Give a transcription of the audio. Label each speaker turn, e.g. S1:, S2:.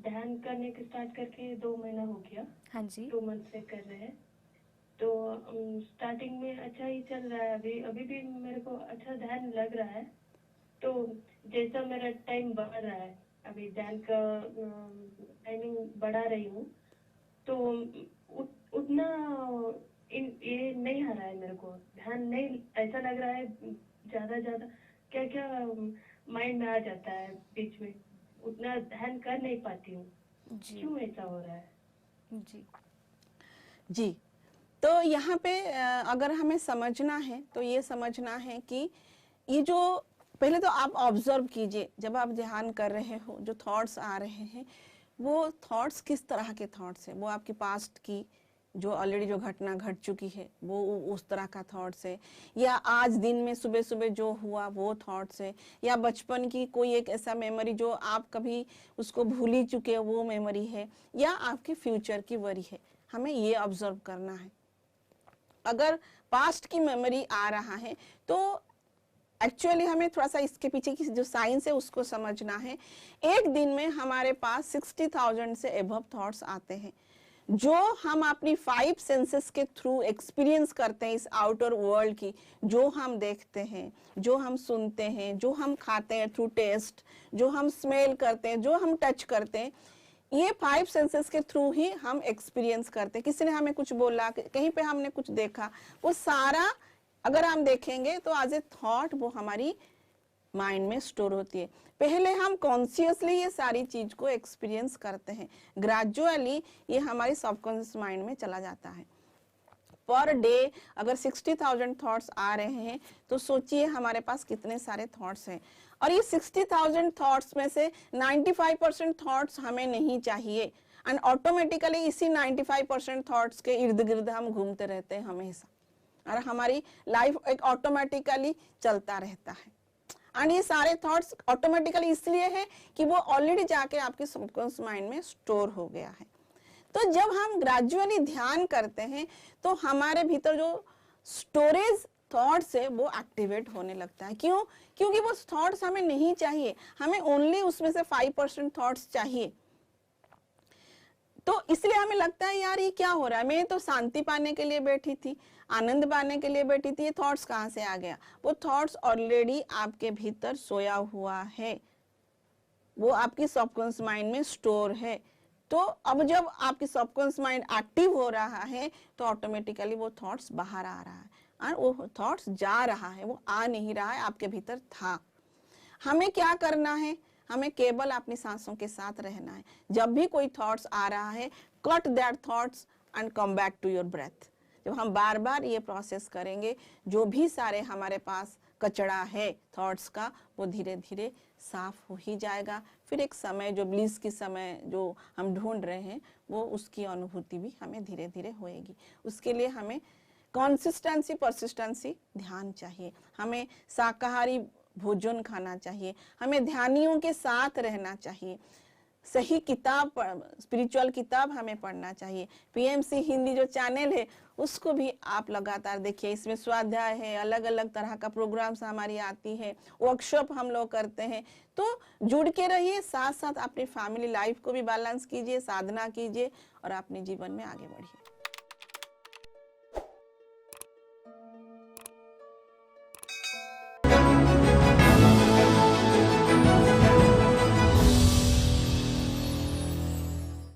S1: ध्यान करने के स्टार्ट करके 2 महीना हो गया।
S2: हाँ जी।
S1: 2 मंथ से कर रहे हैं। तो स्टार्टिंग में अच्छा ही चल रहा है। अभी अभी भी मेरे को अच्छा ध्यान लग रहा है। तो जैसा मेरा टाइम बढ़ रहा है, अभी ध्यान का टाइमिंग बढ़ा रही हूँ, तो उतना ये नहीं आ रहा है। मेरे को ध्यान नहीं, ऐसा लग रहा है ज्यादा ज्यादा क्या क्या माइंड में आ जाता है बीच में, उतना ध्यान कर नहीं पाती हूँ।
S2: जी
S1: क्यों ऐसा हो रहा है?
S2: जी।
S3: जी, तो यहाँ पे अगर हमें समझना है तो ये समझना है कि ये जो पहले तो आप ऑब्जर्व कीजिए, जब आप ध्यान कर रहे हो जो थॉट्स आ रहे हैं वो थॉट्स किस तरह के थॉट्स हैं। वो आपकी पास्ट की जो ऑलरेडी जो घटना घट चुकी है वो उस तरह का थॉट्स है, या आज दिन में सुबह सुबह जो हुआ वो थॉट्स है, या बचपन की कोई एक ऐसा मेमोरी जो आप कभी उसको भूल ही चुके हो वो मेमोरी है, या आपके फ्यूचर की वरी है। हमें ये ऑब्जर्व करना है। अगर पास्ट की मेमोरी आ रहा है तो एक्चुअली हमें थोड़ा सा इसके पीछे की जो साइंस है उसको समझना है। एक दिन में हमारे पास 60,000 से एबव थॉट्स आते हैं जो हम अपनी 5 सेंसेस के थ्रू एक्सपीरियंस करते हैं इस आउटर वर्ल्ड की। जो हम देखते हैं, जो हम सुनते हैं, जो हम खाते हैं थ्रू टेस्ट, जो हम स्मेल करते हैं, जो हम टच करते हैं, ये 5 सेंसेस के थ्रू ही हम एक्सपीरियंस करते हैं। किसी ने हमें कुछ बोला, कहीं पे हमने कुछ देखा, वो सारा अगर हम देखेंगे तो एज ए थॉट वो हमारी माइंड में स्टोर होती है। पहले हम कॉन्शियसली ये सारी चीज को एक्सपीरियंस करते हैं, ग्रेजुअली ये हमारी सबकॉन्शियस माइंड में चला जाता है। पर डे अगर 60,000 थॉट्स आ रहे हैं तो सोचिए हमारे पास कितने सारे थॉट्स हैं। और ये 60,000 थॉट्स में से 95% थॉट्स हमें नहीं चाहिए, एंड ऑटोमेटिकली इसी 95% थॉट्स के इर्द गिर्द हम घूमते रहते हैं हमेशा, और हमारी लाइफ एक ऑटोमेटिकली चलता रहता है। एंड ये सारे थॉट्स ऑटोमेटिकली इसलिए है कि वो ऑलरेडी जाके आपके सबकॉन्शियस माइंड में स्टोर हो गया है। तो जब हम ग्रेजुअली ध्यान करते हैं तो हमारे भीतर जो स्टोरेज थॉट्स है वो एक्टिवेट होने लगता है। क्यों? क्योंकि वो थॉट्स हमें नहीं चाहिए, हमें ओनली उसमें से 5% थॉट्स चाहिए। तो इसलिए हमें लगता है यार ये क्या हो रहा है, मैं तो शांति पाने के लिए बैठी थी, आनंद पाने के लिए बैठी थी, ये थॉट्स कहाँ से आ गया? वो थॉट्स ऑलरेडी आपके भीतर सोया हुआ है, वो आपकी सबकॉन्शियस माइंड में स्टोर है। तो अब जब आपकी सबकॉन्शियस माइंड एक्टिव हो रहा है तो ऑटोमेटिकली वो थॉट्स बाहर आ रहा है, और वो थॉट्स जा रहा है, वो आ नहीं रहा है, आपके भीतर था। हमें क्या करना है? हमें केवल अपनी सांसों के साथ रहना है। जब भी कोई थॉट्स आ रहा है, cut that thoughts and come back to your breath. जब हम बार बार ये प्रोसेस करेंगे, जो भी सारे हमारे पास कचरा है थॉट्स का, वो धीरे धीरे साफ हो ही जाएगा। फिर एक समय जो ब्लिस की समय जो हम ढूंढ रहे हैं वो उसकी अनुभूति भी हमें धीरे धीरे होएगी। उसके लिए हमें कंसिस्टेंसी, परसिस्टेंसी, ध्यान चाहिए। हमें शाकाहारी भोजन खाना चाहिए, हमें ध्यानियों के साथ रहना चाहिए, सही किताब, स्पिरिचुअल किताब हमें पढ़ना चाहिए। पीएमसी हिंदी जो चैनल है उसको भी आप लगातार देखिए, इसमें स्वाध्याय है, अलग अलग तरह का प्रोग्राम्स हमारी आती है, वर्कशॉप हम लोग करते हैं। तो जुड़ के रहिए, साथ साथ अपनी फैमिली लाइफ को भी बैलेंस कीजिए, साधना कीजिए और अपने जीवन में आगे बढ़िए।